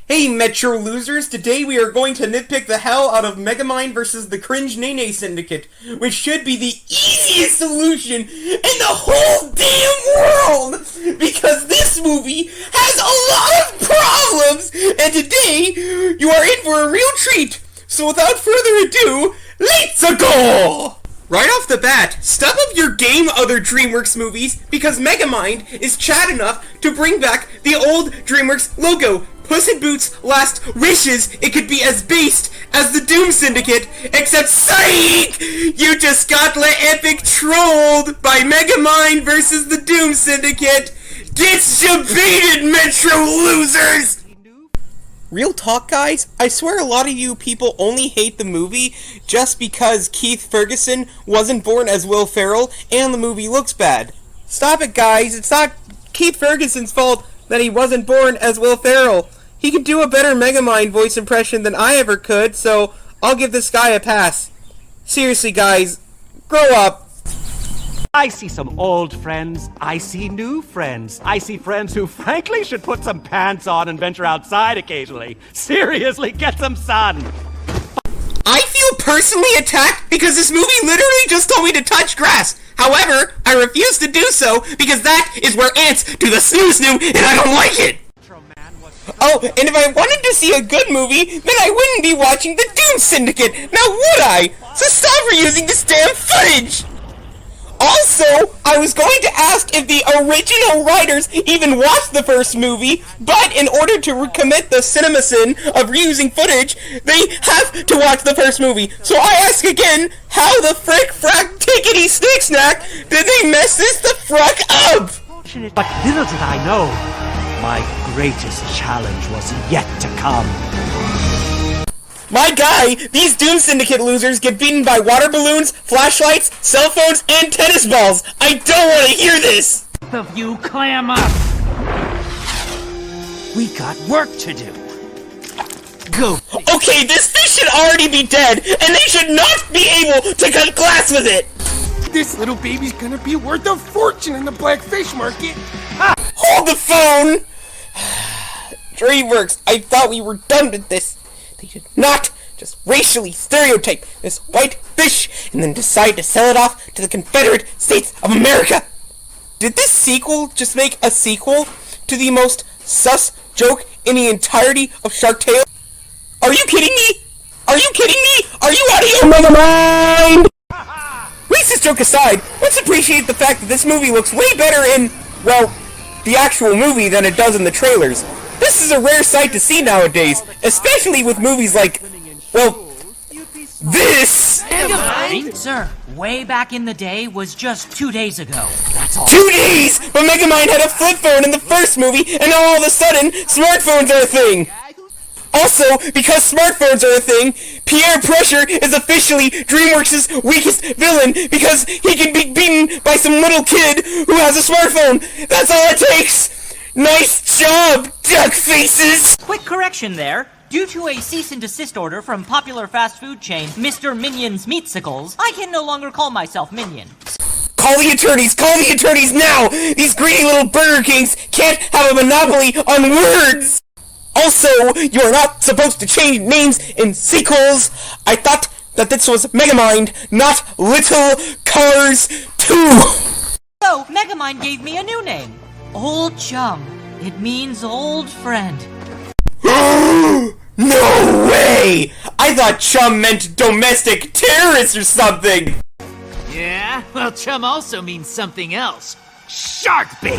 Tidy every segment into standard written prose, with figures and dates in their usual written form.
Hey Metro losers, today we are going to nitpick the hell out of Megamind versus the Cringe Nene Syndicate, which should be the easiest solution in the whole damn world, because this movie has a lot of problems, and today you are in for a real treat. So without further ado, let's go! Right off the bat, step up your game, other DreamWorks movies, because Megamind is Chad enough to bring back the old DreamWorks logo. Puss in Boots' last wishes it could be as based as the Doom Syndicate, except psych! You just got epic trolled by Megamind versus the Doom Syndicate! Get debated, Metro losers! Real talk, guys, I swear a lot of you people only hate the movie just because Keith Ferguson wasn't born as Will Ferrell and the movie looks bad. Stop it, guys. It's not Keith Ferguson's fault that he wasn't born as Will Ferrell. He could do a better Megamind voice impression than I ever could, so I'll give this guy a pass. Seriously, guys, grow up. I see some old friends, I see new friends, I see friends who frankly should put some pants on and venture outside occasionally. Seriously, get some sun! I feel personally attacked because this movie literally just told me to touch grass. However, I refuse to do so because that is where ants do the snoo-snoo and I don't like it! Oh, and if I wanted to see a good movie, then I wouldn't be watching the Doom Syndicate, now would I? So stop reusing this damn footage! Also, I was going to ask if the original writers even watched the first movie, but in order to commit the cinema sin of reusing footage, they have to watch the first movie. So I ask again, how the frick frack tickety snick snack did they mess this the fruck up? But little did I know, my greatest challenge was yet to come. My guy, these Doom Syndicate losers get beaten by water balloons, flashlights, cell phones, and tennis balls. I don't want to hear this! Both of you clam up! We got work to do. Go. Okay, this fish should already be dead, and they should not be able to cut glass with it! This little baby's gonna be worth a fortune in the black fish market! Ha! Hold the phone! DreamWorks, I thought we were done with this. They should not just racially stereotype this white fish and then decide to sell it off to the Confederate States of America. Did this sequel just make a sequel to the most sus joke in the entirety of Shark Tale? Are you kidding me? Are you kidding me? Are you out of your Megamind? Racist joke aside, let's appreciate the fact that this movie looks way better in, well, the actual movie than it does in the trailers. This is a rare sight to see nowadays, especially with movies like, well, this! Megamind? Sir, way back in the day was just 2 days ago. That's all. 2 days! But Megamind had a flip phone in the first movie, and now all of a sudden, smartphones are a thing! Also, because smartphones are a thing, Pierre Pressure is officially DreamWorks' weakest villain because he can be beaten by some little kid who has a smartphone! That's all it takes! Nice job, duck faces! Quick correction there. Due to a cease and desist order from popular fast food chain Mr. Minion's Meatsicles, I can no longer call myself Minion. Call the attorneys now! These greedy little Burger Kings can't have a monopoly on words! Also, you are not supposed to change names in sequels! I thought that this was Megamind, not Little Cars 2! So, Megamind gave me a new name. Old Chum. It means old friend. No way! I thought chum meant domestic terrorist or something! Yeah? Well, chum also means something else. Shark bait!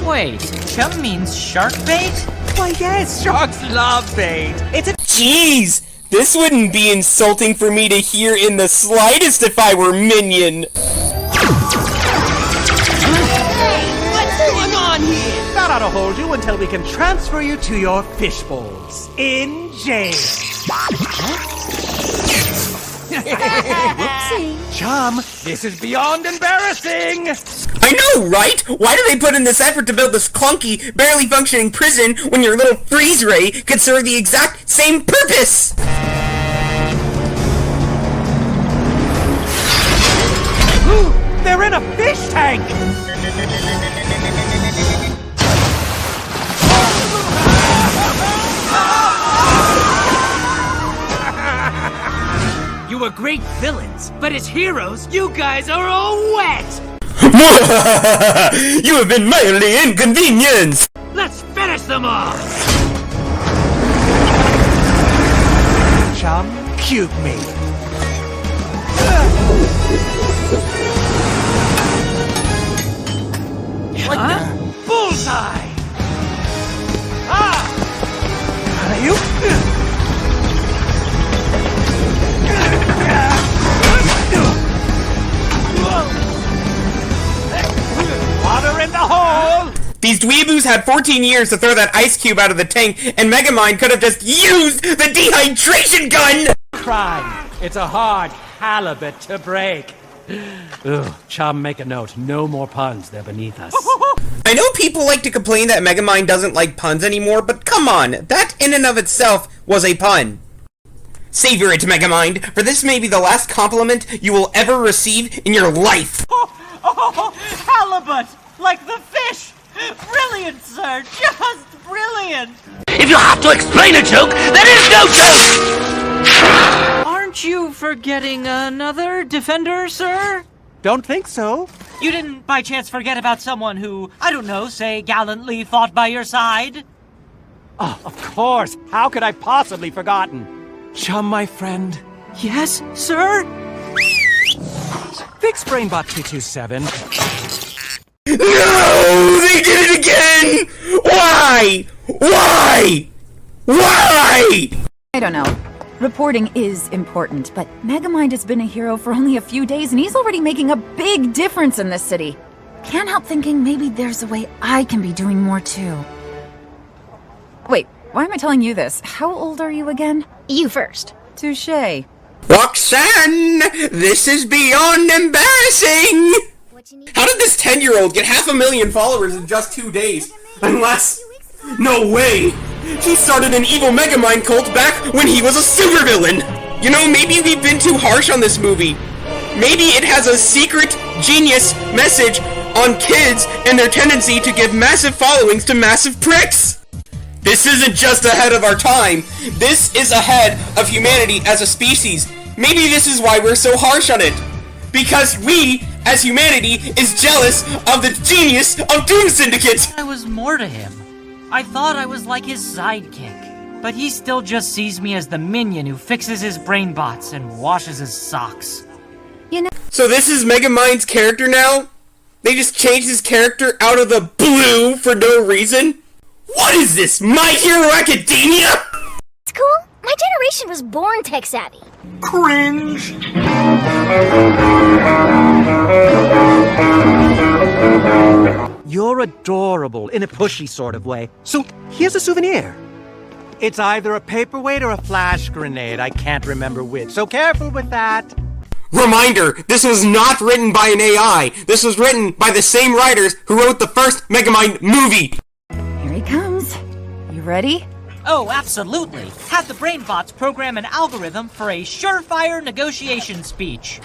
Wait, chum means shark bait? Why yes, sharks love bait. It's a— Jeez! This wouldn't be insulting for me to hear in the slightest if I were Minion! That ought to hold you until we can transfer you to your fish bowls in jail. Whoopsie. Chum, this is beyond embarrassing. I know, right? Why do they put in this effort to build this clunky, barely functioning prison when your little freeze ray could serve the exact same purpose? Ooh, they're in a fish tank. were great villains, but as heroes, you guys are all wet! You have been mildly inconvenienced! Let's finish them off! Chum, cute me. Bullseye! You? Water in the hole! These dweeboos had 14 years to throw that ice cube out of the tank, and Megamind could have just used the dehydration gun! Crime. It's a hard halibut to break. Ugh, Chum, make a note. No more puns. They're beneath us. I know people like to complain that Megamind doesn't like puns anymore, but come on, that in and of itself was a pun. Savor it, Megamind, for this may be the last compliment you will ever receive in your life. Oh, halibut! Like the fish! Brilliant, sir! Just brilliant! If you have to explain a joke, there is no joke! Aren't you forgetting another defender, sir? Don't think so. You didn't by chance forget about someone who, I don't know, say gallantly fought by your side? Oh, of course. How could I possibly forgotten? Chum, my friend. Yes, sir? Fix BrainBot 227. No! They did it again! Why? Why? Why? I don't know. Reporting is important, but Megamind has been a hero for only a few days and he's already making a big difference in this city. Can't help thinking maybe there's a way I can be doing more too. Wait, why am I telling you this? How old are you again? You first. Touché. Roxanne! This is beyond embarrassing! How did this 10-year-old get 500,000 followers in just 2 days? Unless... No way! He started an evil Megamind cult back when he was a supervillain! You know, maybe we've been too harsh on this movie. Maybe it has a secret, genius message on kids and their tendency to give massive followings to massive pricks! This isn't just ahead of our time. This is ahead of humanity as a species. Maybe this is why we're so harsh on it. Because we, as humanity, is jealous of the genius of Doom Syndicate! I was more to him. I thought I was like his sidekick. But he still just sees me as the minion who fixes his brain bots and washes his socks. You know, So this is Megamind's character now? They just changed his character out of the blue for no reason? What is this, My Hero Academia? It's cool. My generation was born tech-savvy. Cringe. You're adorable in a pushy sort of way. So here's a souvenir. It's either a paperweight or a flash grenade. I can't remember which, so careful with that. Reminder, this was not written by an AI. This was written by the same writers who wrote the first Megamind movie. here he comes. You ready? Oh, absolutely. Have the brain bots program an algorithm for a surefire negotiation speech.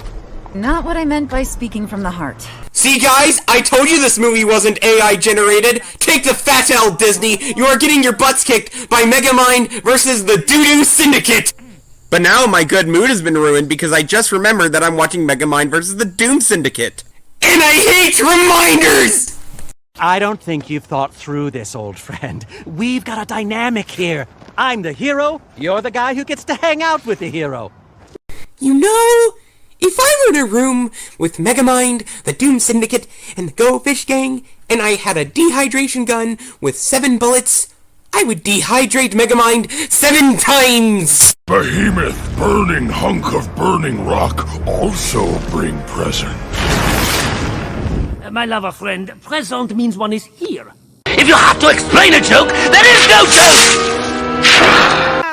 Not what I meant by speaking from the heart. See guys, I told you this movie wasn't AI generated. Take the fat L, Disney. You are getting your butts kicked by Megamind versus the Doom Syndicate. But now my good mood has been ruined because I just remembered that I'm watching Megamind versus the Doom Syndicate. And I hate reminders! I don't think you've thought through this, old friend. We've got a dynamic here. I'm the hero, you're the guy who gets to hang out with the hero. You know, if I were in a room with Megamind, the Doom Syndicate, and the Go Fish Gang, and I had a dehydration gun with 7 bullets, I would dehydrate Megamind 7 times! Behemoth, burning hunk of burning rock, also bring present. My lover friend, present means one is here. If you have to explain a joke, there is no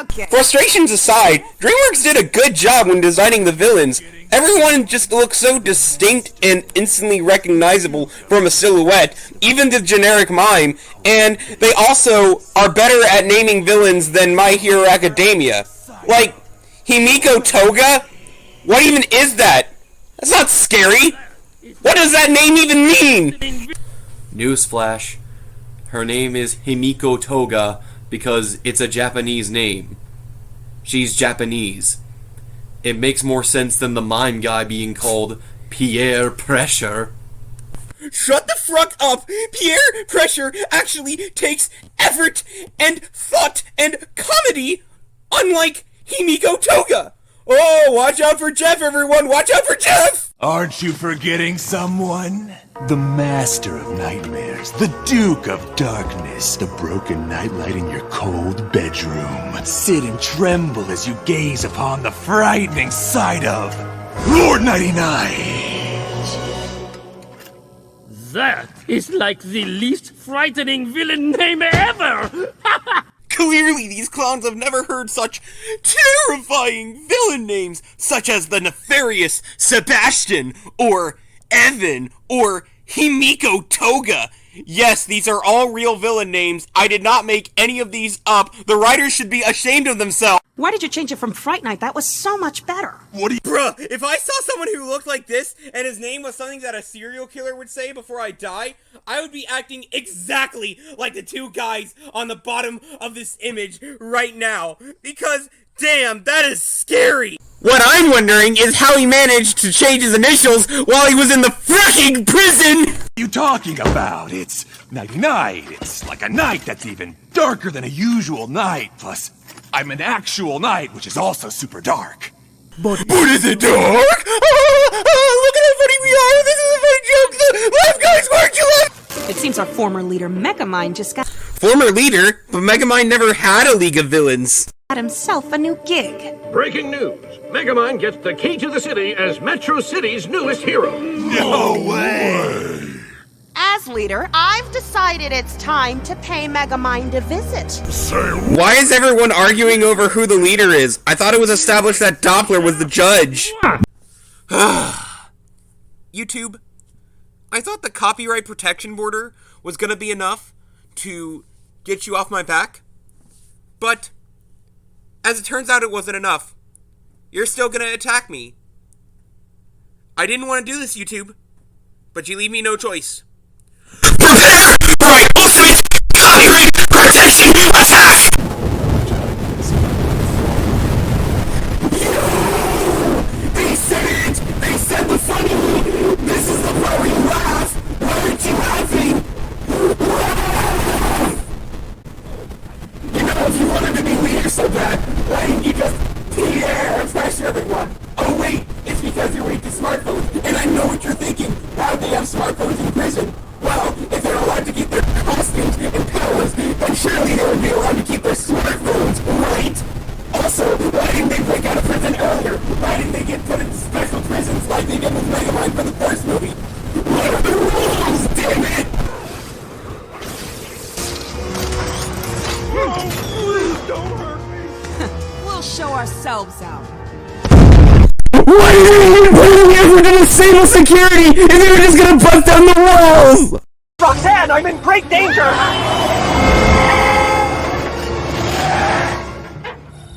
joke! Frustrations aside, DreamWorks did a good job when designing the villains. Everyone just looks so distinct and instantly recognizable from a silhouette, even the generic mime, and they also are better at naming villains than My Hero Academia. Like, Himiko Toga? What even is that? That's not scary! What does that name even mean? Newsflash. Her name is Himiko Toga because it's a Japanese name. She's Japanese. It makes more sense than the mime guy being called Pierre Pressure. Shut the fuck up! Pierre Pressure actually takes effort and thought and comedy, unlike Himiko Toga! Oh, watch out for Jeff, everyone! Watch out for Jeff! Aren't you forgetting someone? The master of nightmares, the Duke of Darkness, the broken nightlight in your cold bedroom. Sit and tremble as you gaze upon the frightening sight of Lord 99. That is like the least frightening villain name ever! Clearly, these clowns have never heard such terrifying villain names, such as the nefarious Sebastian, or Evan, or Himiko Toga. Yes, these are all real villain names. I did not make any of these up. The writers should be ashamed of themselves. Why did you change it from Fright Night? That was so much better. Bruh, if I saw someone who looked like this, and his name was something that a serial killer would say before I die, I would be acting exactly like the two guys on the bottom of this image right now. Because, damn, that is scary. What I'm wondering is how he managed to change his initials while he was in the freaking prison! What are you talking about? It's nighty night. It's like a night that's even darker than a usual night. Plus, I'm an actual night, which is also super dark. But is it dark? Look at how funny we are! This is a funny joke! Laugh, guys! Where'd you laugh? It seems our former leader, Megamind, just got Former leader? But Megamind never had a League of Villains. himself a new gig. Breaking news. Megamind gets the key to the city as Metro City's newest hero. No way! As leader, I've decided it's time to pay Megamind a visit. Why is everyone arguing over who the leader is? I thought it was established that Doppler was the judge. YouTube, I thought the copyright protection border was gonna be enough to get you off my back. But, as it turns out, it wasn't enough. You're still gonna attack me. I didn't want to do this, YouTube, but you leave me no choice. They said it! They said the funny! This is the part where you laugh! Why aren't you laughing? You know, if you wanted to be leader so bad, why didn't you just Pierre Pressure everyone? Oh wait, it's because you're weak to smartphones, and I know what you're thinking. Why they have smartphones in prison? Well, if they're allowed to keep their costumes and powers, then surely they would be allowed to keep their smartphones, right? Also, why didn't they break out of prison earlier? Why didn't they get put in special prisons like they did with Megamind for the first movie? What are the rules, damn it? Please don't hurt me. We'll show ourselves out. Why are they putting me effort into disable security if they were just gonna bust down the walls? Roxanne, I'm in great danger!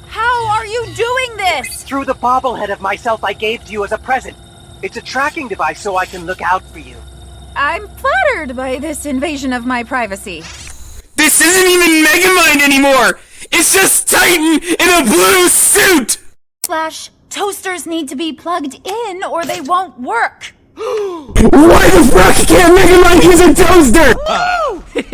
How are you doing this? Through the bobblehead of myself I gave to you as a present. It's a tracking device so I can look out for you. I'm flattered by this invasion of my privacy. This isn't even Megamind anymore! It's just Titan in a blue suit! Flash, toasters need to be plugged in or they won't work. Why the fuck can't Megamind use a toaster?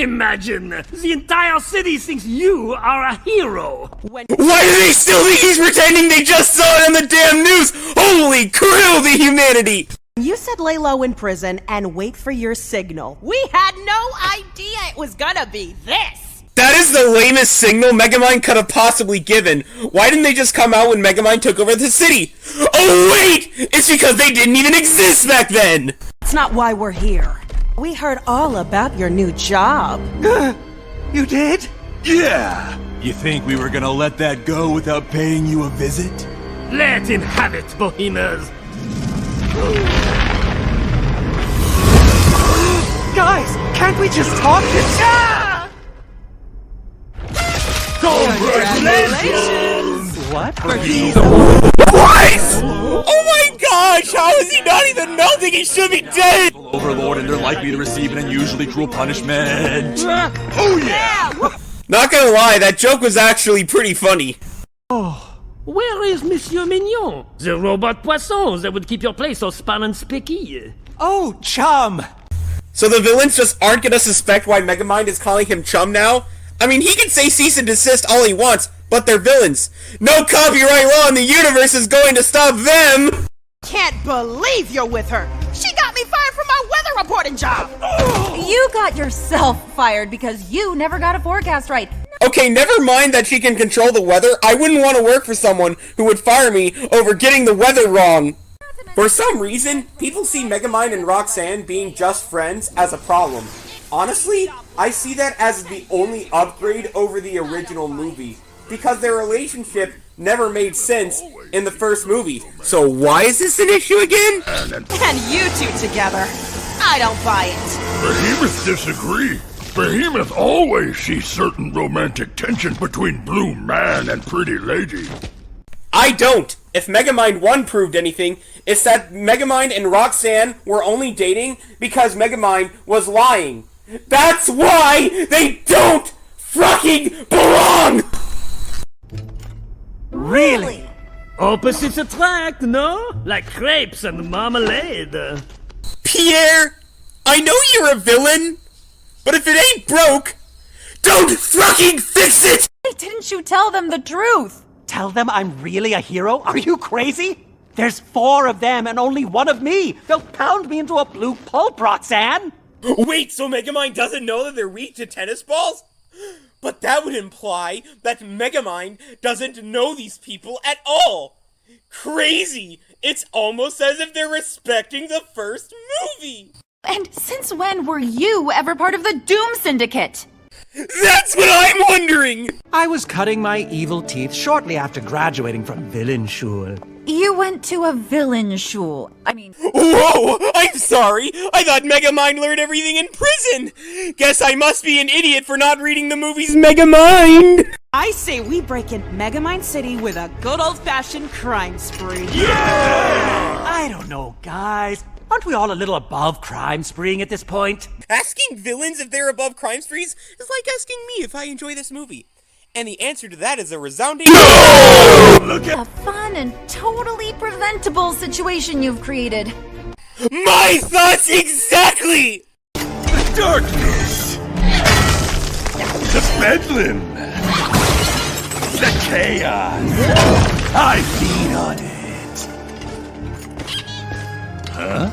Imagine, the entire city thinks you are a hero. Why do they still think he's pretending they just saw it on the damn news? Holy krill, the humanity! You said lay low in prison and wait for your signal. We had no idea it was gonna be this. That is the lamest signal Megamind could have possibly given. Why didn't they just come out when Megamind took over the city? Oh wait! It's because they didn't even exist back then! That's not why we're here. We heard all about your new job. You did? Yeah! You think we were gonna let that go without paying you a visit? Let him have it, Bohemians. Guys, can't we just talk? Congratulations! What? What? Oh my gosh! How is he not even melting? He should be dead! Overlord, and they're likely to receive an unusually cruel punishment. Oh yeah! Not gonna lie, that joke was actually pretty funny. Oh, Where is Monsieur Mignon? The robot poisson that would keep your place so span and spicky. Oh, chum! So the villains just aren't gonna suspect why Megamind is calling him chum now? I mean, he can say cease and desist all he wants, but they're villains. No copyright law in the universe is going to stop them! Can't believe you're with her. She got me fired from my weather reporting job. You got yourself fired because you never got a forecast right. Okay, never mind that she can control the weather. I wouldn't want to work for someone who would fire me over getting the weather wrong. For some reason, people see Megamind and Roxanne being just friends as a problem. Honestly, I see that as the only upgrade over the original movie, because their relationship never made sense in the first movie. So why is this an issue again? And you two together. I don't buy it. Behemoth disagree. Behemoth always sees certain romantic tension between Blue Man and Pretty Lady. I don't! If Megamind 1 proved anything, it's that Megamind and Roxanne were only dating because Megamind was lying. That's why they don't fucking belong! Really? Opposites attract, no? Like crepes and marmalade. Pierre, I know you're a villain, but if it ain't broke, don't fucking fix it! Why didn't you tell them the truth? Tell them I'm really a hero? Are you crazy? There's 4 of them and only 1 of me. They'll pound me into a blue pulp, Roxanne. Wait, so Megamind doesn't know that they're weak to tennis balls? But that would imply that Megamind doesn't know these people at all. Crazy! It's almost as if they're respecting the first movie. And since when were you ever part of the Doom Syndicate? That's what I'm wondering! I was cutting my evil teeth shortly after graduating from Villainschule. You went to a villain schule. Whoa! I'm sorry! I thought Megamind learned everything in prison! Guess I must be an idiot for not reading the movie's Megamind! I say we break in Megamind City with a good old-fashioned crime spree. Yeah! I don't know, guys. Aren't we all a little above crime spreeing at this point? Asking villains if they're above crime sprees is like asking me if I enjoy this movie. And the answer to that is a resounding no! A fun and totally preventable situation you've created. My thoughts exactly! The darkness! The bedlam! The chaos! I feed on it! Huh?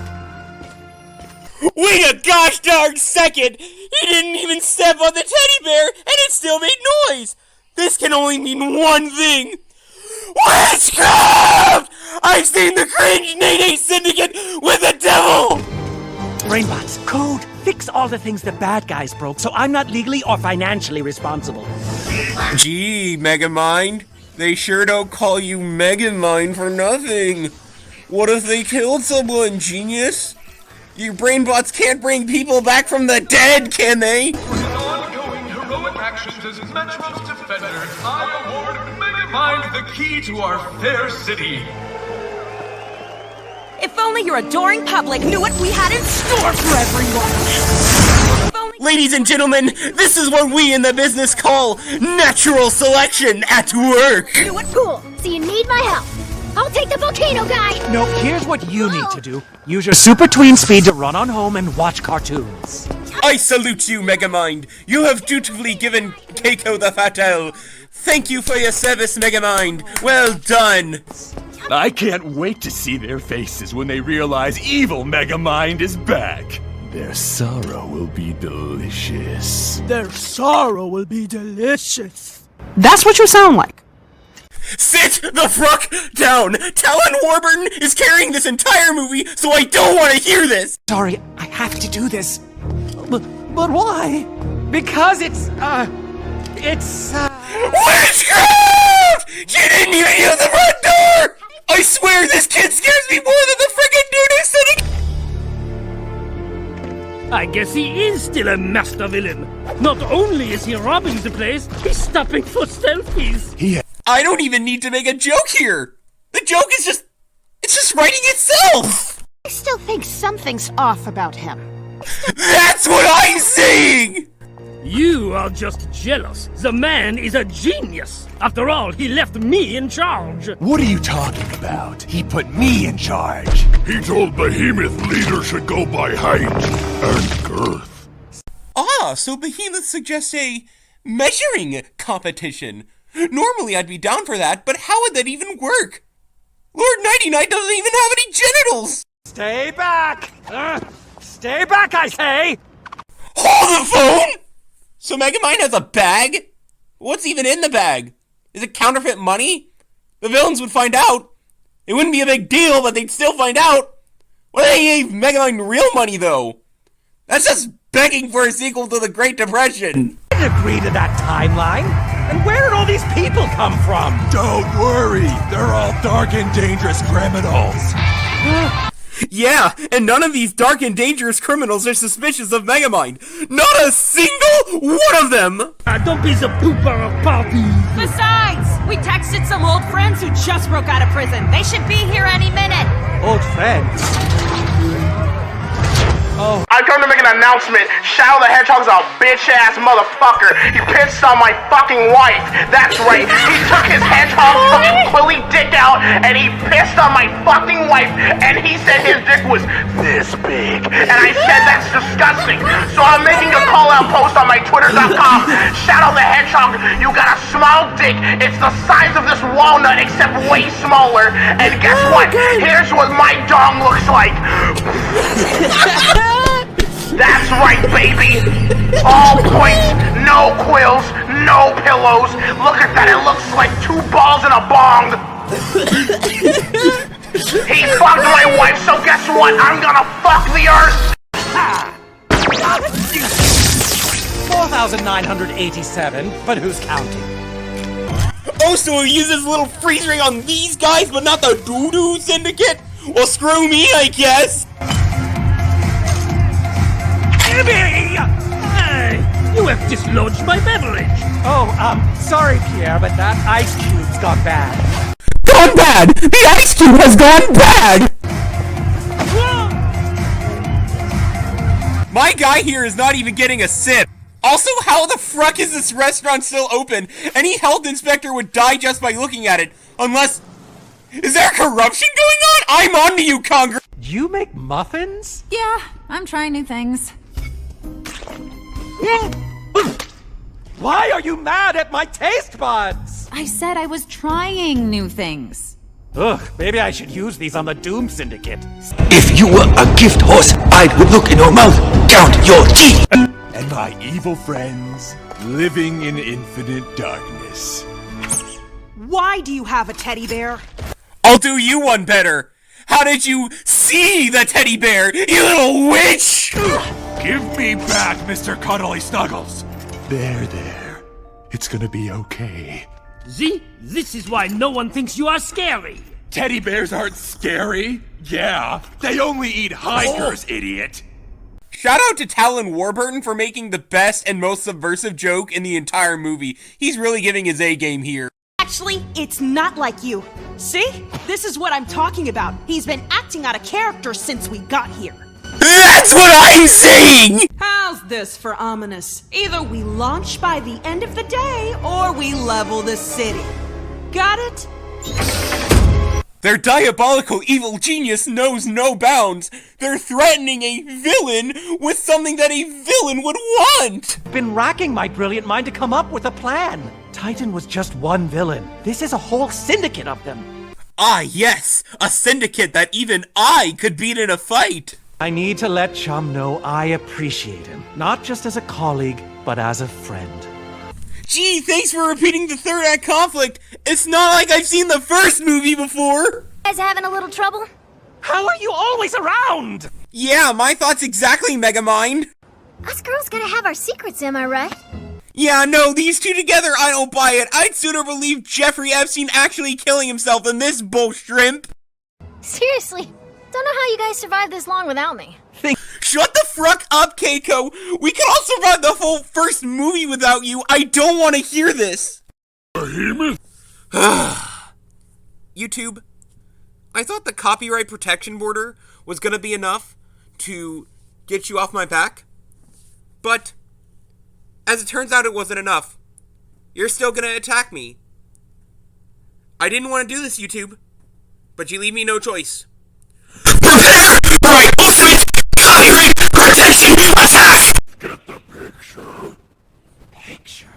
Wait a gosh darn second! He didn't even step on the teddy bear, and it still made noise! This can only mean one thing! Witchcraft! I've seen the cringe Nene Syndicate with the devil! Brainbots, code, fix all the things the bad guys broke so I'm not legally or financially responsible. Gee, Megamind, they sure don't call you Megamind for nothing. What if they killed someone, genius? Your brainbots can't bring people back from the dead, can they? For his ongoing heroic actions as Metro's defenders, I award Megamind the key to our fair city. If only your adoring public knew what we had in store for everyone. Ladies and gentlemen, this is what we in the business call natural selection at work. Do it cool. So you need my help. I'll take the volcano guy! No, here's what you need to do. Use your super tween speed to run on home and watch cartoons. I salute you, Megamind. You have dutifully given Keiko the Fatal. Thank you for your service, Megamind. Well done. I can't wait to see their faces when they realize evil Megamind is back. Their sorrow will be delicious. Their sorrow will be delicious. That's what you sound like. Sit the fuck down! Talon Warburton is carrying this entire movie, so I don't want to hear this! Sorry, I have to do this. But why? Because it's WITCHCRAFT! She didn't even use the front door! I swear this kid scares me more than the friggin' Doom Syndicate! I guess he is still a master villain. Not only is he robbing the place, he's stopping for selfies. I don't even need to make a joke here! The joke is it's just writing itself! I still think something's off about him. That's what I'm saying! You are just jealous. The man is a genius. After all, he left me in charge. What are you talking about? He put me in charge. He told Behemoth leader should go by height and girth. Ah, so Behemoth suggests a measuring competition. Normally I'd be down for that, but how would that even work? Lord Nighty-Night doesn't even have any genitals! Stay back! Stay back, I say! Hold the phone! So Megamind has a bag? What's even in the bag? Is it counterfeit money? The villains would find out. It wouldn't be a big deal, but they'd still find out. What if they gave Megamind real money, though? That's just begging for a sequel to the Great Depression. I didn't agree to that timeline. And where did all these people come from? Don't worry, they're all dark and dangerous criminals. Yeah, and none of these dark and dangerous criminals are suspicious of Megamind. Not a single one of them! Don't be the pooper of parties. Besides, we texted some old friends who just broke out of prison. They should be here any minute. Old friends? Oh. I come to make an announcement. Shadow the Hedgehog's a bitch-ass motherfucker. He pissed on my fucking wife. That's right. He took his hedgehog fucking quilly dick out and he pissed on my fucking wife and he said his dick was this big. And I said that's disgusting. So I'm making a call-out post on my Twitter.com. Shadow the Hedgehog, you got a small dick. It's the size of this walnut except way smaller. And guess what? Here's what my dong looks like. That's right, baby! All points, no quills, no pillows. Look at that, it looks like 2 balls in a bong. He fucked my wife, so guess what? I'm gonna fuck the earth! 4,987, but who's counting? Oh, so he uses little freeze ring on these guys, but not the Doom Syndicate? Well, screw me, I guess! Hey, you have dislodged my beverage. Oh, sorry, Pierre, but that ice cube's gone bad. Gone bad! The ice cube has gone bad! My guy here is not even getting a sip. Also, how the fuck is this restaurant still open? Any health inspector would die just by looking at it. Unless... Is there corruption going on? I'm on to you, Congress! You make muffins? Yeah, I'm trying new things. Why are you mad at my taste buds? I said I was trying new things. Ugh, maybe I should use these on the Doom Syndicate. If you were a gift horse, I would look in your mouth, count your teeth. And my evil friends living in infinite darkness. Why do you have a teddy bear? I'll do you one better. How did you see the teddy bear, you little witch? Give me back, Mr. Cuddly Snuggles. There. It's gonna be okay. See? This is why no one thinks you are scary. Teddy bears aren't scary. Yeah, they only eat hikers, idiot. Shout out to Talon Warburton for making the best and most subversive joke in the entire movie. He's really giving his A-game here. Actually, it's not like you. See? This is what I'm talking about. He's been acting out of character since we got here. That's what I'm saying! How's this for ominous? Either we launch by the end of the day, or we level the city. Got it? Their diabolical evil genius knows no bounds. They're threatening a villain with something that a villain would want! Been racking my brilliant mind to come up with a plan. Titan was just one villain. This is a whole syndicate of them. Ah, yes! A syndicate that even I could beat in a fight! I need to let Chum know I appreciate him. Not just as a colleague, but as a friend. Gee, thanks for repeating the third act conflict. It's not like I've seen the first movie before. Guys having a little trouble? How are you always around? Yeah, my thoughts exactly, Megamind. Us girls gotta have our secrets, am I right? Yeah, no, these two together, I don't buy it. I'd sooner believe Jeffrey Epstein actually killing himself than this bull shrimp. Seriously, don't know how you guys survived this long without me. Shut the fuck up, Keiko. We could all survive the whole first movie without you. I don't want to hear this. YouTube, I thought the copyright protection border was gonna be enough to get you off my back, but As it turns out, it wasn't enough. You're still gonna attack me. I didn't want to do this, YouTube, but you leave me no choice. Prepare for my ultimate protection attack! Get the picture. Picture?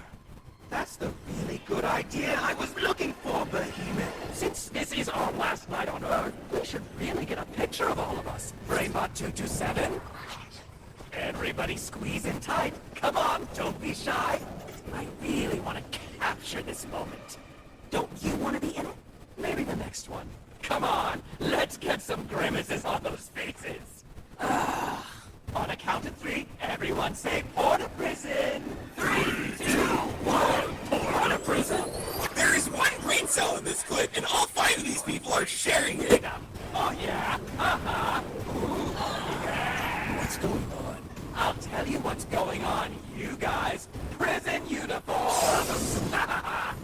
That's the really good idea I was looking for, Behemoth. Since this is our last night on Earth, we should really get a picture of all of us. Brainbot 227. Everybody squeeze in tight. Come on, don't be shy. I really want to capture this moment. Don't you want to be in it? Maybe the next one. Come on, let's get some grimaces on those faces. On a count of 3, everyone say pour to prison. 3, 2, 1, pour to prison. There is one brain cell in this clip, and all 5 of these people are sharing it. Oh yeah, yeah. What's going on? I'll tell you what's going on, you guys. Prison uniforms!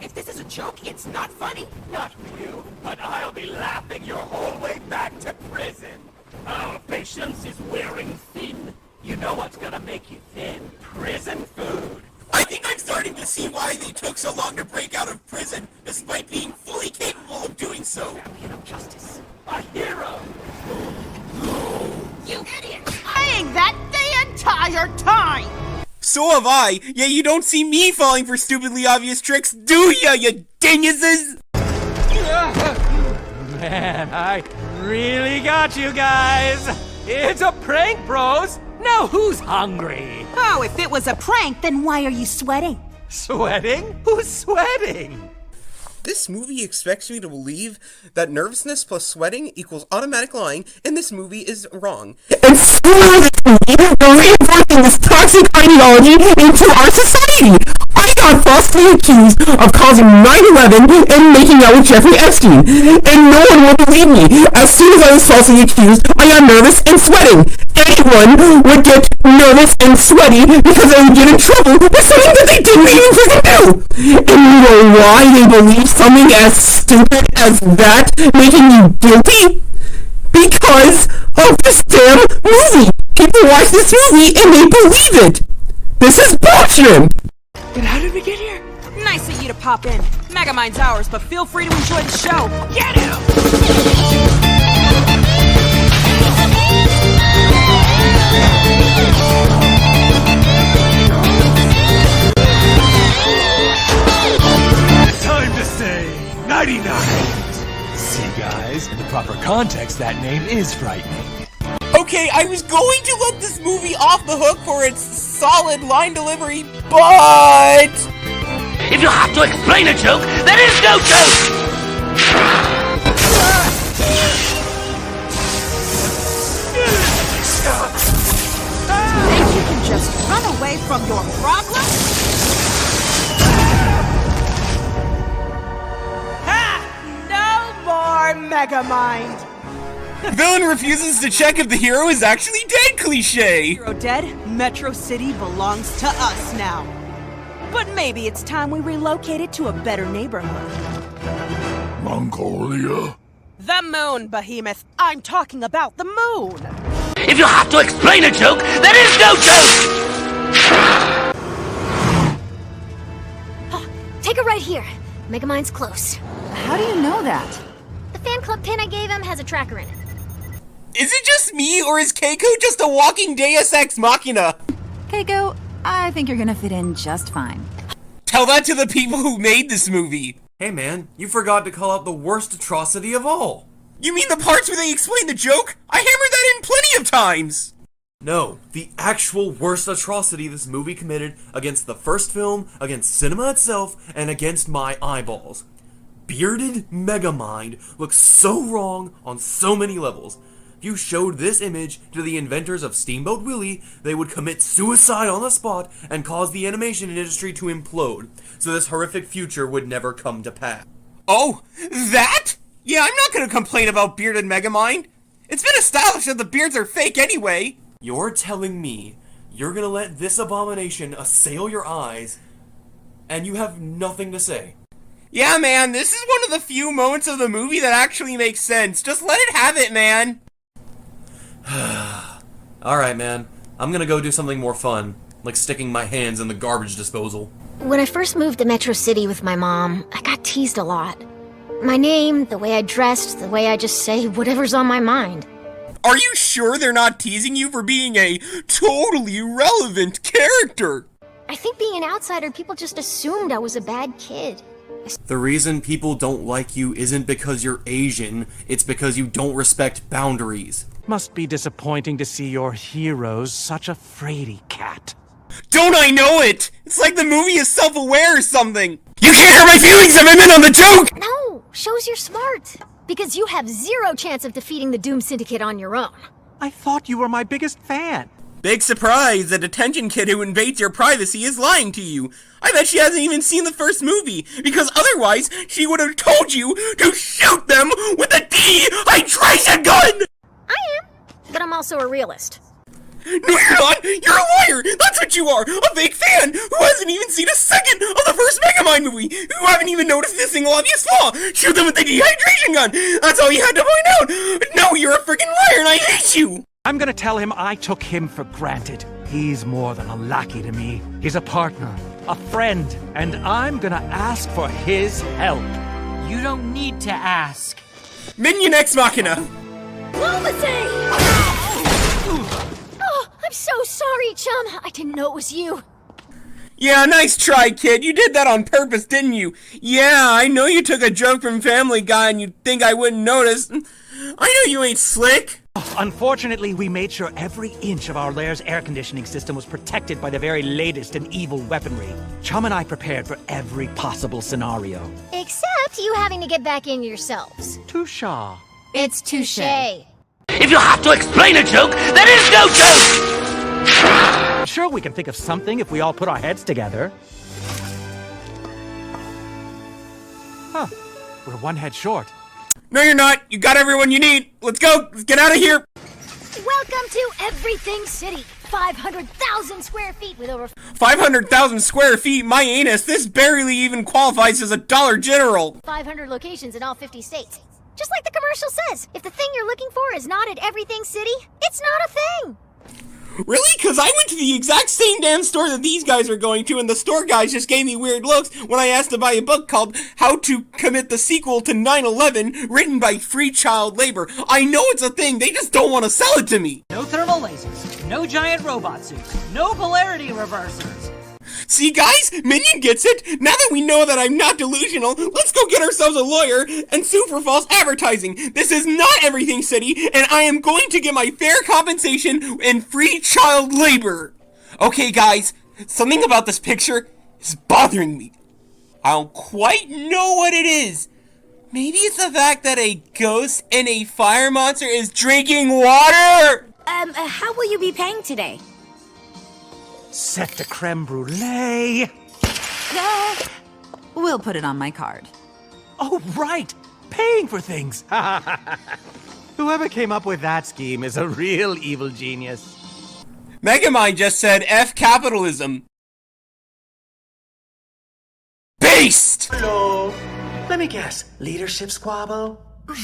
If this is a joke, it's not funny. Not for you, but I'll be laughing your whole way back to prison. Our patience is wearing thin. You know what's gonna make you thin? Prison food. I think I'm starting to see why they took so long to break out of prison, despite being fully capable of doing so. Champion of justice. A hero. You idiot! Saying that the entire time! So have I, yet you don't see me falling for stupidly obvious tricks, do ya, you dinguses? Man, I really got you guys! It's a prank, bros! Now who's hungry? Oh, if it was a prank, then why are you sweating? Sweating? Who's sweating? This movie expects me to believe that nervousness plus sweating equals automatic lying, and this movie is wrong. And screw this movie for reinforcing this toxic ideology into our society! I got falsely accused of causing 9/11 and making out with Jeffrey Epstein, and no one will believe me. As soon as I was falsely accused, I got nervous and sweating. Anyone would get nervous and sweaty because I would get in trouble for something that they didn't even freaking do. And you know why they believe something as stupid as that making you guilty? Because of this damn movie. People watch this movie and they believe it. This is bullshit. And how did we get here? Nice of you to pop in. Megamind's ours, but feel free to enjoy the show. Get him! Time to say nighty-night. See, guys, in the proper context, that name is frightening. Okay, I was going to let this movie off the hook for its solid line delivery, but... If you have to explain a joke, there is no joke! Think you can just run away from your problem? Ha! No more Megamind! Villain refuses to check if the hero is actually dead cliché! Hero dead, Metro City belongs to us now. But maybe it's time we relocated to a better neighborhood. Mongolia? The moon, Behemoth. I'm talking about the moon. If you have to explain a joke, there is no joke! Take it right here. Megamind's close. How do you know that? The fan club pin I gave him has a tracker in it. Is it just me, or is Keiko just a walking Deus Ex Machina? Keiko, I think you're gonna fit in just fine. Tell that to the people who made this movie! Hey man, you forgot to call out the worst atrocity of all! You mean the parts where they explain the joke? I hammered that in plenty of times! No, the actual worst atrocity this movie committed against the first film, against cinema itself, and against my eyeballs. Bearded Megamind looks so wrong on so many levels. If you showed this image to the inventors of Steamboat Willie, they would commit suicide on the spot and cause the animation industry to implode, so this horrific future would never come to pass. Oh, that? Yeah, I'm not gonna complain about Bearded Megamind. It's been established that the beards are fake anyway. You're telling me you're gonna let this abomination assail your eyes, and you have nothing to say? Yeah, man, this is one of the few moments of the movie that actually makes sense. Just let it have it, man. Alright, man. I'm gonna go do something more fun. like sticking my hands in the garbage disposal. When I first moved to Metro City with my mom, I got teased a lot. My name, the way I dressed, the way I just say whatever's on my mind. Are you sure they're not teasing you for being a totally irrelevant character? I think being an outsider, people just assumed I was a bad kid. The reason people don't like you isn't because you're Asian, it's because you don't respect boundaries. Must be disappointing to see your heroes such a fraidy cat. Don't I know it? It's like the movie is self-aware or something. You can't hurt my feelings if I'm in on the joke! No, shows you're smart. Because you have zero chance of defeating the Doom Syndicate on your own. I thought you were my biggest fan. Big surprise, the detention kid who invades your privacy is lying to you. I bet she hasn't even seen the first movie, because otherwise she would have told you to shoot them with a dehydration gun! I am, but I'm also a realist. No, you're not! You're a liar! That's what you are! A fake fan who hasn't even seen a second of the first Megamind movie! Who haven't even noticed a single obvious flaw! Shoot them with the dehydration gun! That's all you had to find out! No, you're a freaking liar and I hate you! I'm gonna tell him I took him for granted. He's more than a lackey to me. He's a partner, a friend, and I'm gonna ask for his help. You don't need to ask. Minion Ex Machina! Oh, I'm so sorry, chum. I didn't know it was you. Yeah, nice try, kid. You did that on purpose, didn't you? Yeah, I know you took a joke from Family Guy and you'd think I wouldn't notice. I know you ain't slick. Unfortunately, we made sure every inch of our lair's air conditioning system was protected by the very latest in evil weaponry. Chum and I prepared for every possible scenario. Except you having to get back in yourselves. Touche. It's touche. If you have to explain a joke, there is no joke! Sure, we can think of something if we all put our heads together. Huh. We're one head short. No, you're not. You got everyone you need. Let's go. Let's get out of here. Welcome to Everything City. 500,000 square feet with over 500,000 square feet? My anus. This barely even qualifies as a Dollar General. 500 locations in all 50 states. Just like the commercial says, if the thing you're looking for is not at Everything City, it's not a thing. Really? Because I went to the exact same damn store that these guys are going to, and the store guys just gave me weird looks when I asked to buy a book called How to Commit the Sequel to 9/11, written by free child labor. I know it's a thing, they just don't want to sell it to me. No thermal lasers, no giant robot suits, no polarity reversers. See, guys? Minion gets it. Now that we know that I'm not delusional, let's go get ourselves a lawyer and sue for false advertising. This is not Everything City, and I am going to get my fair compensation and free child labor. Okay, guys, something about this picture is bothering me. I don't quite know what it is. Maybe it's the fact that a ghost and a fire monster is drinking water? How will you be paying today? Set de creme brulee. We'll put it on my card. Oh, right. Paying for things. Whoever came up with that scheme is a real evil genius. Megamind just said F capitalism. Based! Hello. Let me guess. Leadership squabble?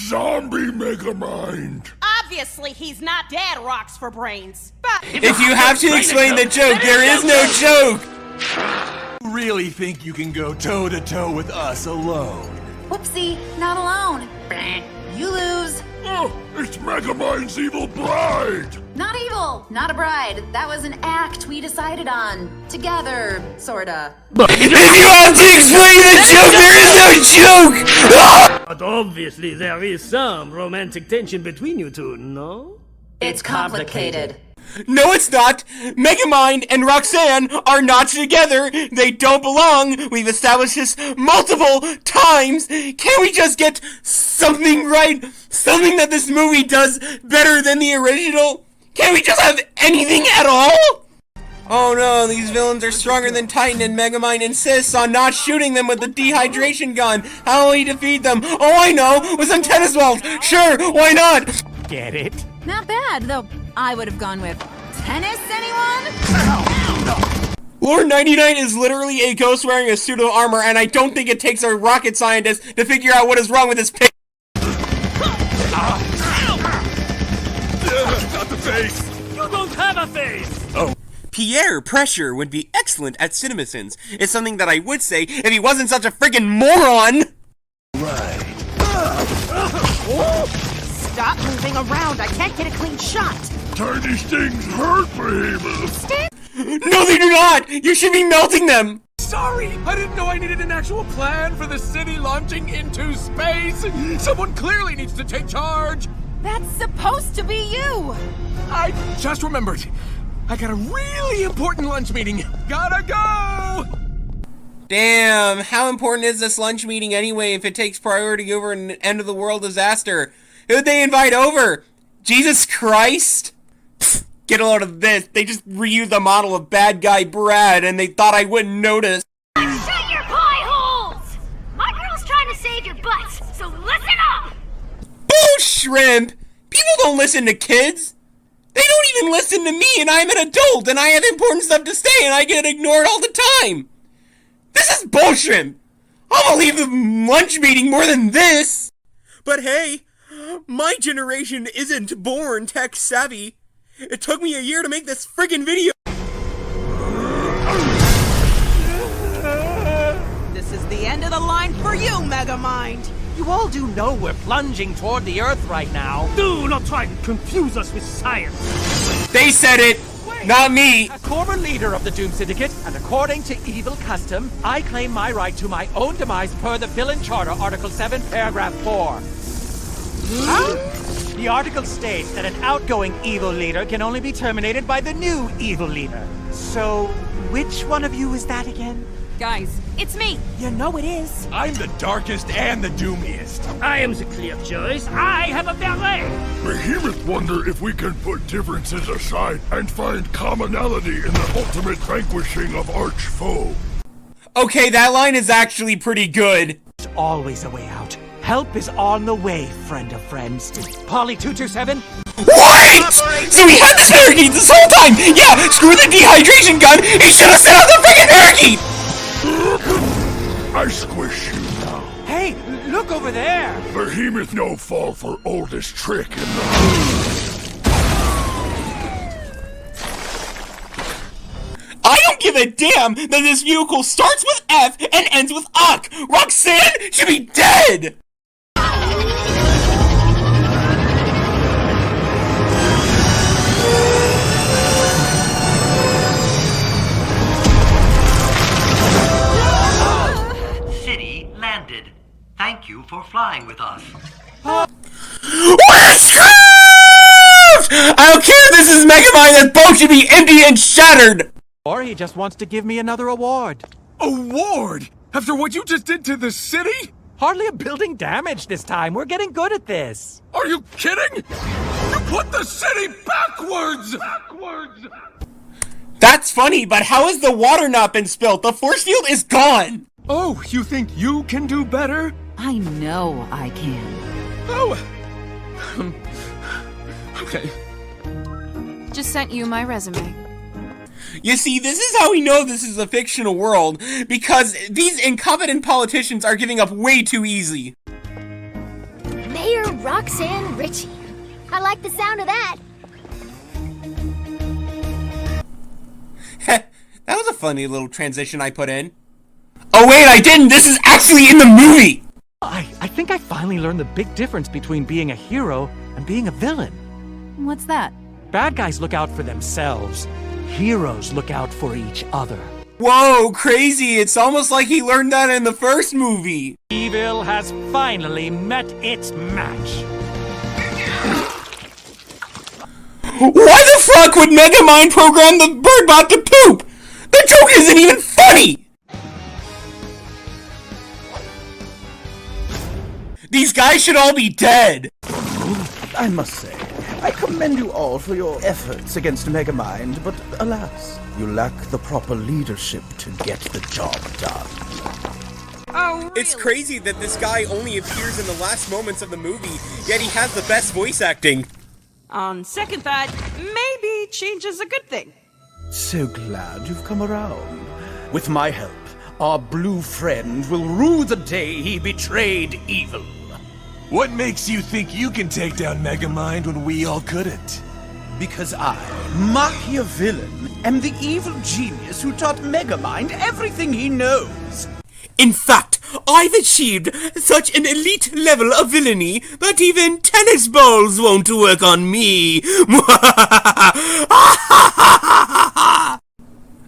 Zombie Megamind. Obviously, he's not dead, rocks for brains. But if you have to explain the joke, there is no joke! Really think you can go toe-to-toe with us alone? Whoopsie, not alone. You lose. Oh, it's Megamind's evil bride! Not evil, not a bride. That was an act we decided on. Together, sorta. But if you have to explain the joke, there is no joke! But obviously there is some romantic tension between you two, no? It's complicated. No, it's not. Megamind and Roxanne are not together. They don't belong. We've established this multiple times. Can't we just get something right? Something that this movie does better than the original? Can't we just have anything at all? Oh no, these villains are stronger than Titan, and Megamind insists on not shooting them with the dehydration gun. How will he defeat them? Oh, I know, with some tennis balls. Sure, why not? Get it? Not bad, though I would have gone with tennis, anyone? Lord 99 is literally a ghost wearing a suit of armor, and I don't think it takes a rocket scientist to figure out what is wrong with his pig. Not the face! You don't have a face! Oh. Pierre Pressure would be excellent at CinemaSins. It's something that I would say if he wasn't such a friggin' moron! Right. Stop moving around. I can't get a clean shot. Tiny stings hurt, Behemoth. No, they do not! You should be melting them! Sorry, I didn't know I needed an actual plan for the city launching into space. Someone clearly needs to take charge. That's supposed to be you! I just remembered. I got a really important lunch meeting. Gotta go! Damn, how important is this lunch meeting anyway if it takes priority over an end-of-the-world disaster? Who'd they invite over? Jesus Christ? Pfft, get a load of this. They just reused the model of bad guy Brad and they thought I wouldn't notice. Shut your pie holes! My girl's trying to save your butts, so listen up! Bull shrimp! People don't listen to kids! They don't even listen to me, and I'm an adult, and I have important stuff to say, and I get ignored all the time! This is bullshit! I'll leave the lunch meeting more than this! But hey, my generation isn't born tech savvy. It took me a year to make this friggin' video. This is the end of the line for you, Megamind. You all do know we're plunging toward the Earth right now. Do not try to confuse us with science. They said it, not me. As former leader of the Doom Syndicate, and according to evil custom, I claim my right to my own demise per the Villain Charter, Article 7, Paragraph 4. The article states that an outgoing evil leader can only be terminated by the new evil leader. So, which one of you is that again? Guys, it's me. You know it is. I'm the darkest and the doomiest. I am the clear choice. I have a valet. Behemoth wonder if we can put differences aside and find commonality in the ultimate vanquishing of arch foe. Okay, that line is actually pretty good. There's always a way out. Help is on the way, friend of friends. Polly 227. What? So he had this parakeet this whole time! Yeah, screw the dehydration gun! He should have set out the freaking parakeet! I squish you now. Hey, look over there! Behemoth no fall for oldest trick in the I don't give a damn that this vehicle starts with F and ends with Uck! Roxanne should be dead! Landed. Thank you for flying with us. WITCHCRAFT! I don't care if this is Megamind, that boat should be empty and shattered! Or he just wants to give me another award. Award? After what you just did to the city? Hardly a building damage this time. We're getting good at this. Are you kidding? You put the city backwards! Backwards! That's funny, but how has the water not been spilt? The force field is gone! Oh, you think you can do better? I know I can. Oh! Okay. Just sent you my resume. You see, this is how we know this is a fictional world, because these incompetent politicians are giving up way too easy. Mayor Roxanne Ritchie. I like the sound of that. That was a funny little transition I put in. Oh wait, I didn't! This is actually in the movie! I think I finally learned the big difference between being a hero and being a villain. What's that? Bad guys look out for themselves. Heroes look out for each other. Whoa, crazy! It's almost like he learned that in the first movie! Evil has finally met its match. Why the fuck would Megamind program the birdbot to poop? The joke isn't even funny! These guys should all be dead! I must say, I commend you all for your efforts against Megamind, but alas, you lack the proper leadership to get the job done. Oh, really? It's crazy that this guy only appears in the last moments of the movie, yet he has the best voice acting. On second thought, maybe change is a good thing. So glad you've come around. With my help, our blue friend will rue the day he betrayed evil. What makes you think you can take down Megamind when we all couldn't? Because I, Machiavellian, am the evil genius who taught Megamind everything he knows. In fact, I've achieved such an elite level of villainy that even tennis balls won't work on me.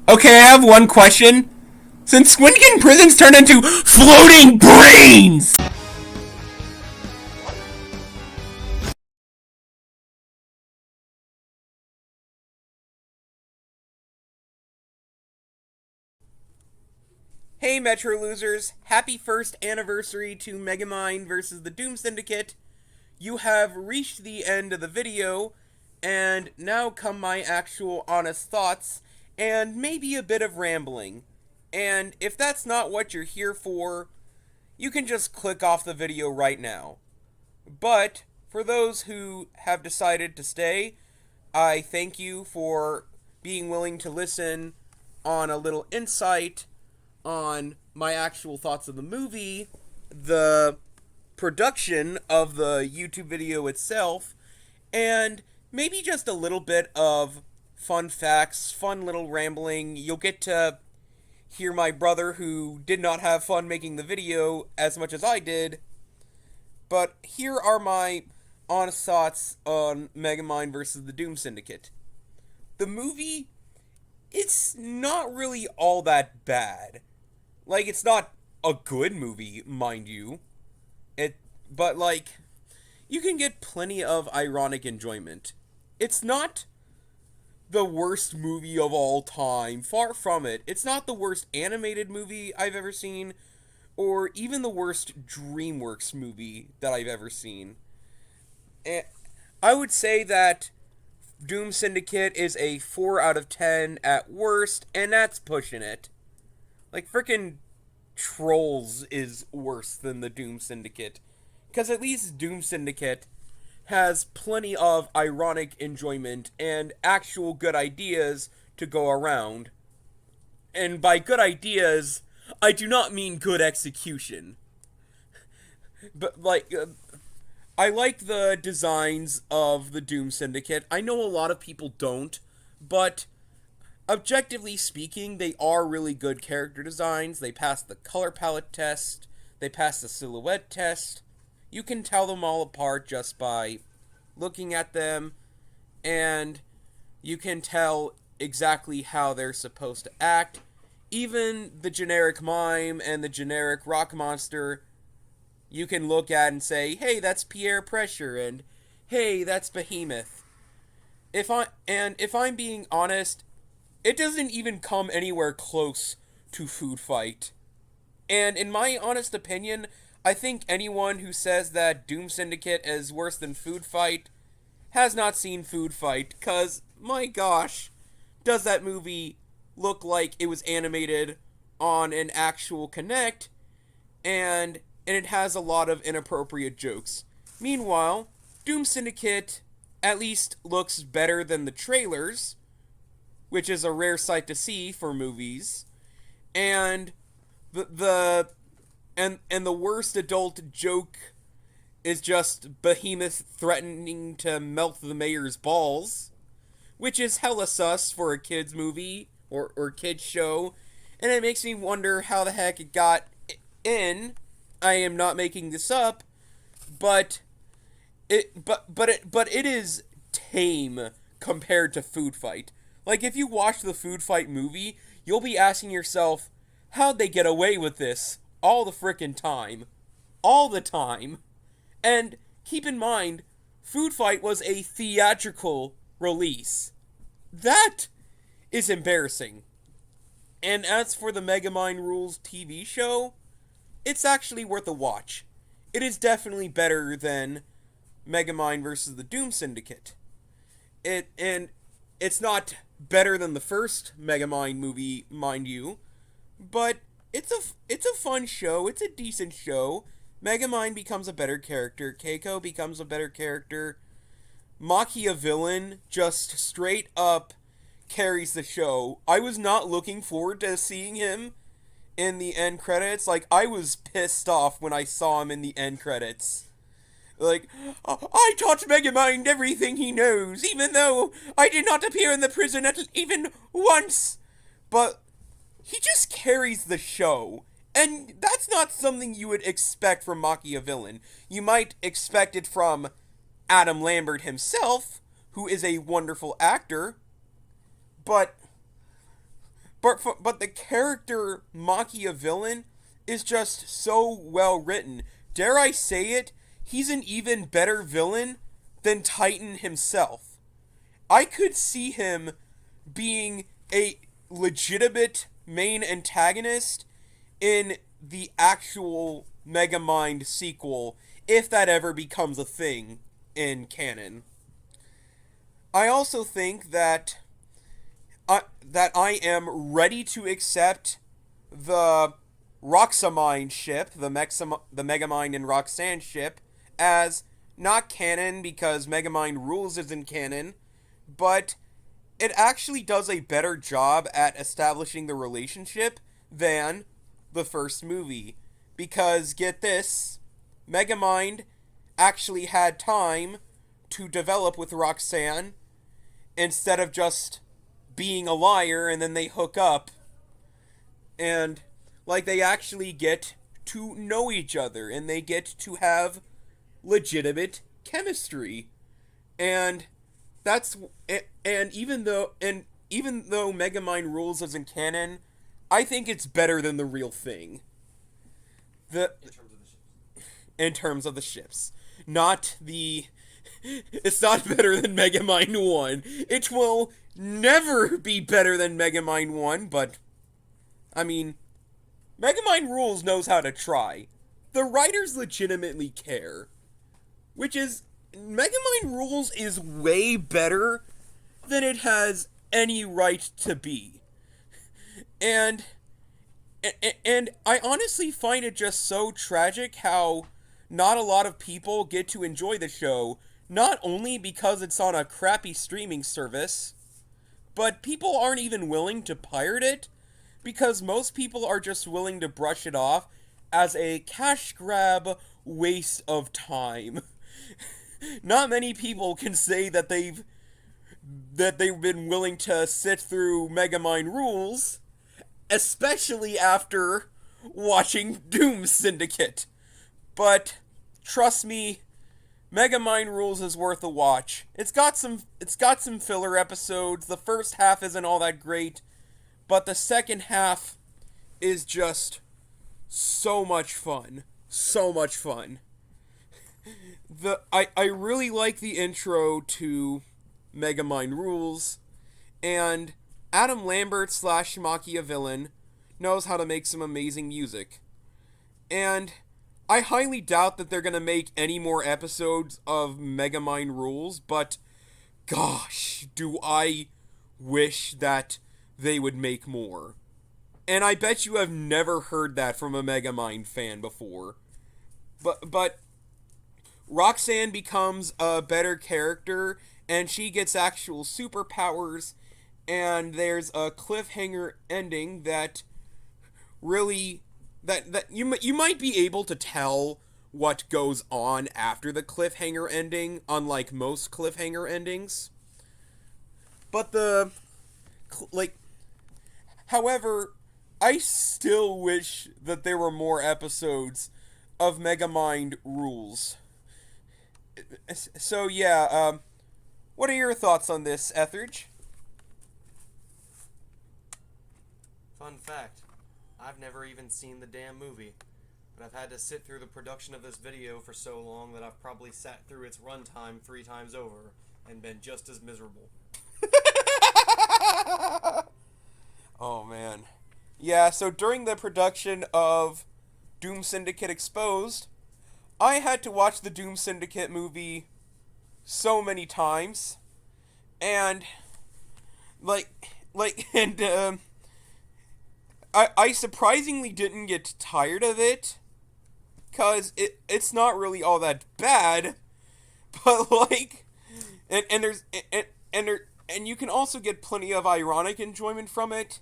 Okay, I have one question. Since Squid Gaming prisons turned into floating brains! Hey Metro losers, happy first anniversary to Megamind versus the Doom Syndicate. You have reached the end of the video, and now come my actual honest thoughts, and maybe a bit of rambling. And if that's not what you're here for, you can just click off the video right now. But, for those who have decided to stay, I thank you for being willing to listen on a little insight on my actual thoughts of the movie, the production of the YouTube video itself, and maybe just a little bit of fun facts, fun little rambling. You'll get to hear my brother, who did not have fun making the video as much as I did, but here are my honest thoughts on Megamind versus the Doom Syndicate. The movie, it's not really all that bad. Like, it's not a good movie, mind you. But, like, you can get plenty of ironic enjoyment. It's not the worst movie of all time. Far from it. It's not the worst animated movie I've ever seen, or even the worst DreamWorks movie that I've ever seen. And I would say that Doom Syndicate is a 4 out of 10 at worst, and that's pushing it. Like, frickin' Trolls is worse than the Doom Syndicate. Because at least Doom Syndicate has plenty of ironic enjoyment and actual good ideas to go around. And by good ideas, I do not mean good execution. But, like, I like the designs of the Doom Syndicate. I know a lot of people don't, but objectively speaking, they are really good character designs. They pass the color palette test. They pass the silhouette test. You can tell them all apart just by looking at them, and you can tell exactly how they're supposed to act. Even the generic mime and the generic rock monster, you can look at and say, hey, that's Pierre Pressure, and hey, that's Behemoth. If I'm being honest, it doesn't even come anywhere close to Food Fight. And in my honest opinion, I think anyone who says that Doom Syndicate is worse than Food Fight has not seen Food Fight, cause, my gosh, does that movie look like it was animated on an actual Kinect, and it has a lot of inappropriate jokes. Meanwhile, Doom Syndicate at least looks better than the trailers, which is a rare sight to see for movies, and the worst adult joke is just Behemoth threatening to melt the mayor's balls, which is hella sus for a kid's movie or kid's show, and it makes me wonder how the heck it got in. I am not making this up, but it is tame compared to Food Fight. Like, if you watch the Food Fight movie, you'll be asking yourself, how'd they get away with this all the frickin' time? All the time. And keep in mind, Food Fight was a theatrical release. That is embarrassing. And as for the Megamind Rules TV show, it's actually worth a watch. It is definitely better than Megamind versus the Doom Syndicate. It's not better than the first Megamind movie, mind you, but it's a fun show. It's a decent show. Megamind becomes a better character. Keiko becomes a better character. Machiavellian just straight up carries the show. I was not looking forward to seeing him in the end credits. Like, I was pissed off when I saw him in the end credits. Like, I taught Megamind everything he knows, even though I did not appear in the prison even once. But he just carries the show. And that's not something you would expect from Machiavellian. You might expect it from Adam Lambert himself, who is a wonderful actor. But the character Machiavellian is just so well written. Dare I say it, he's an even better villain than Titan himself. I could see him being a legitimate main antagonist in the actual Megamind sequel, if that ever becomes a thing in canon. I also think that I am ready to accept the Roxamind ship, the Megamind and Roxanne ship, as not canon because Megamind Rules isn't canon, but it actually does a better job at establishing the relationship than the first movie. Because, get this, Megamind actually had time to develop with Roxanne instead of just being a liar and then they hook up. And, like, they actually get to know each other and they get to have legitimate chemistry. And that's, and even though Megamind Rules isn't canon, I think it's better than the real thing. In terms of the ships. It's not better than Megamind 1. It will never be better than Megamind 1, but, I mean, Megamind Rules knows how to try. The writers legitimately care. Which is, Megamind Rules is way better than it has any right to be. And I honestly find it just so tragic how not a lot of people get to enjoy the show, not only because it's on a crappy streaming service, but people aren't even willing to pirate it, because most people are just willing to brush it off as a cash grab waste of time. Not many people can say that they've been willing to sit through Megamind Rules, especially after watching Doom Syndicate. But trust me, Megamind Rules is worth a watch. It's got some filler episodes. The first half isn't all that great, but the second half is just so much fun. So much fun. I really like the intro to Megamind Rules, and Adam Lambert / Machiavellian knows how to make some amazing music. And I highly doubt that they're going to make any more episodes of Megamind Rules, but gosh, do I wish that they would make more. And I bet you have never heard that from a Megamind fan before. But Roxanne becomes a better character, and she gets actual superpowers, and there's a cliffhanger ending that really, that you might be able to tell what goes on after the cliffhanger ending, unlike most cliffhanger endings. But however, I still wish that there were more episodes of Megamind Rules. So yeah, what are your thoughts on this, Etheridge? Fun fact, I've never even seen the damn movie, but I've had to sit through the production of this video for so long that I've probably sat through its runtime 3 times over and been just as miserable. Oh man. Yeah, so during the production of Doom Syndicate Exposed, I had to watch the Doom Syndicate movie so many times, and I surprisingly didn't get tired of it, cause it's not really all that bad, but and you can also get plenty of ironic enjoyment from it,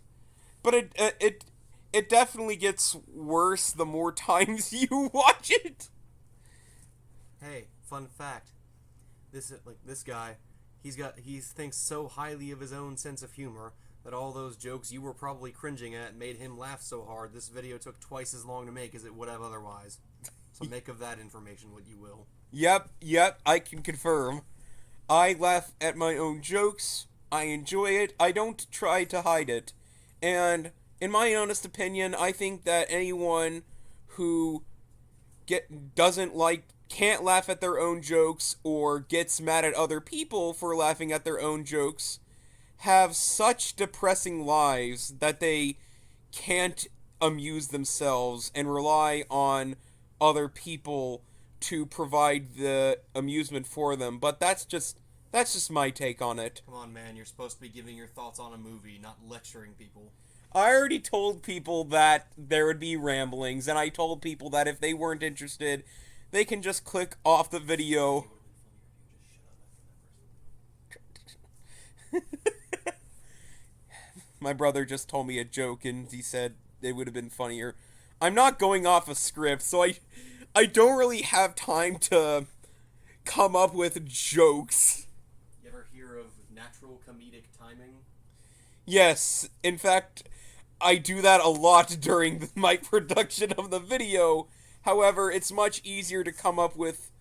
but it definitely gets worse the more times you watch it. Hey, fun fact. This guy, he thinks so highly of his own sense of humor that all those jokes you were probably cringing at made him laugh so hard this video took twice as long to make as it would have otherwise. So make of that information what you will. Yep, I can confirm. I laugh at my own jokes. I enjoy it. I don't try to hide it. And in my honest opinion, I think that anyone who can't laugh at their own jokes or gets mad at other people for laughing at their own jokes have such depressing lives that they can't amuse themselves and rely on other people to provide the amusement for them. But that's just my take on it. Come on, man, you're supposed to be giving your thoughts on a movie, not lecturing people. I already told people that there would be ramblings, and I told people that if they weren't interested, they can just click off the video. My brother just told me a joke, and he said it would have been funnier. I'm not going off a script, so I don't really have time to come up with jokes. You ever hear of natural comedic timing? Yes, in fact, I do that a lot during my production of the video. However, it's much easier to come up with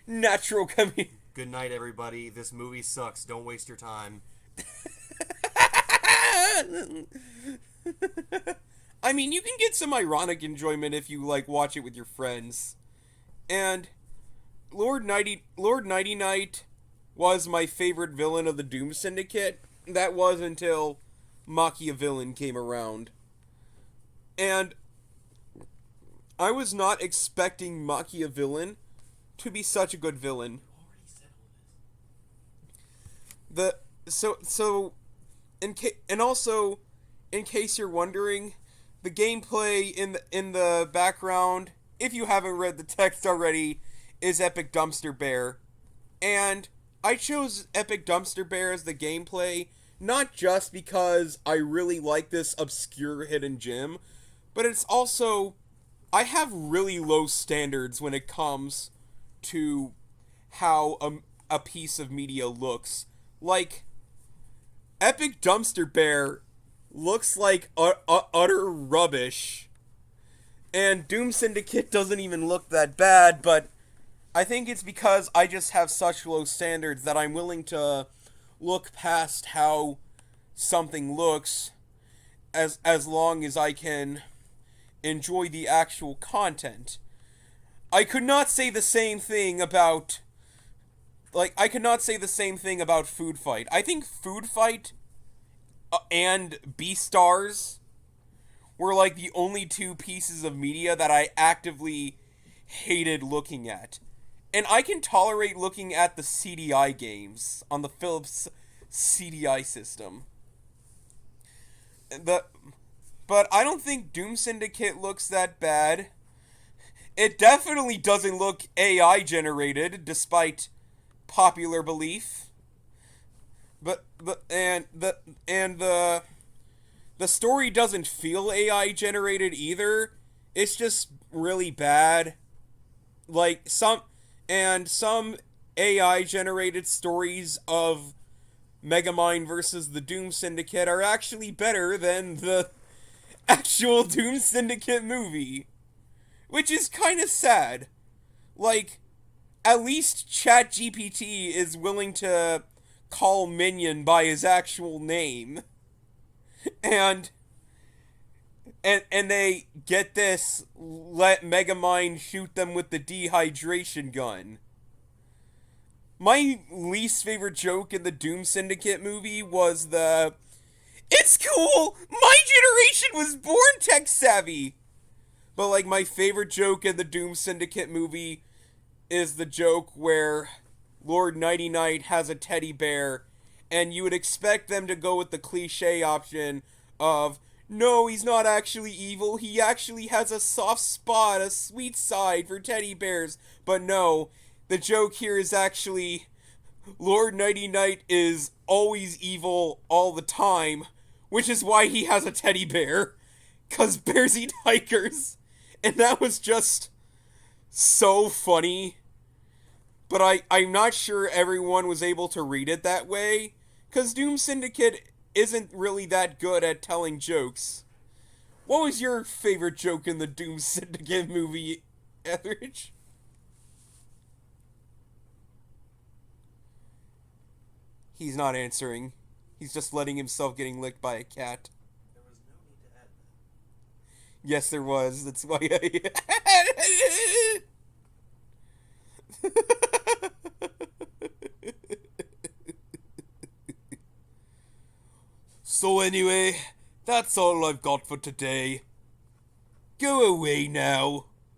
natural comedy. Good night, everybody. This movie sucks. Don't waste your time. I mean, you can get some ironic enjoyment if you, watch it with your friends. And Lord Nighty Night was my favorite villain of the Doom Syndicate. That was until Machiavellian came around. And I was not expecting Machiavellian to be such a good villain. In case you're wondering, the gameplay in the background, if you haven't read the text already, is Epic Dumpster Bear. And I chose Epic Dumpster Bear as the gameplay not just because I really like this obscure hidden gem, but it's also, I have really low standards when it comes to how a piece of media looks. Like, Epic Dumpster Bear looks like utter rubbish, and Doom Syndicate doesn't even look that bad, but I think it's because I just have such low standards that I'm willing to look past how something looks as long as I can enjoy the actual content. I could not say the same thing about Food Fight. I think Food Fight and Beastars were like the only two pieces of media that I actively hated looking at. And I can tolerate looking at the CDI games on the Philips CDI system. But I don't think Doom Syndicate looks that bad. It definitely doesn't look AI generated, despite popular belief. The story doesn't feel AI generated either. It's just really bad. Like some AI generated stories of Megamind versus the Doom Syndicate are actually better than the actual Doom Syndicate movie, which is kind of sad. Like, at least ChatGPT is willing to call Minion by his actual name. And they, get this, let Megamind shoot them with the dehydration gun. My least favorite joke in the Doom Syndicate movie was the, "It's cool! My generation was born tech-savvy!" But, like, my favorite joke in the Doom Syndicate movie is the joke where Lord Nighty Night has a teddy bear, and you would expect them to go with the cliche option of, no, he's not actually evil, he actually has a soft spot, a sweet side for teddy bears. But no, the joke here is actually, Lord Nighty Night is always evil all the time, which is why he has a teddy bear, 'cause bears eat hikers. And that was just so funny. but I'm not sure everyone was able to read it that way, because Doom Syndicate isn't really that good at telling jokes. What was your favorite joke in the Doom Syndicate movie, Etheridge? He's not answering. He's just letting himself getting licked by a cat. There was no need to add that. Yes, there was. That's why So anyway, that's all I've got for today. Go away now.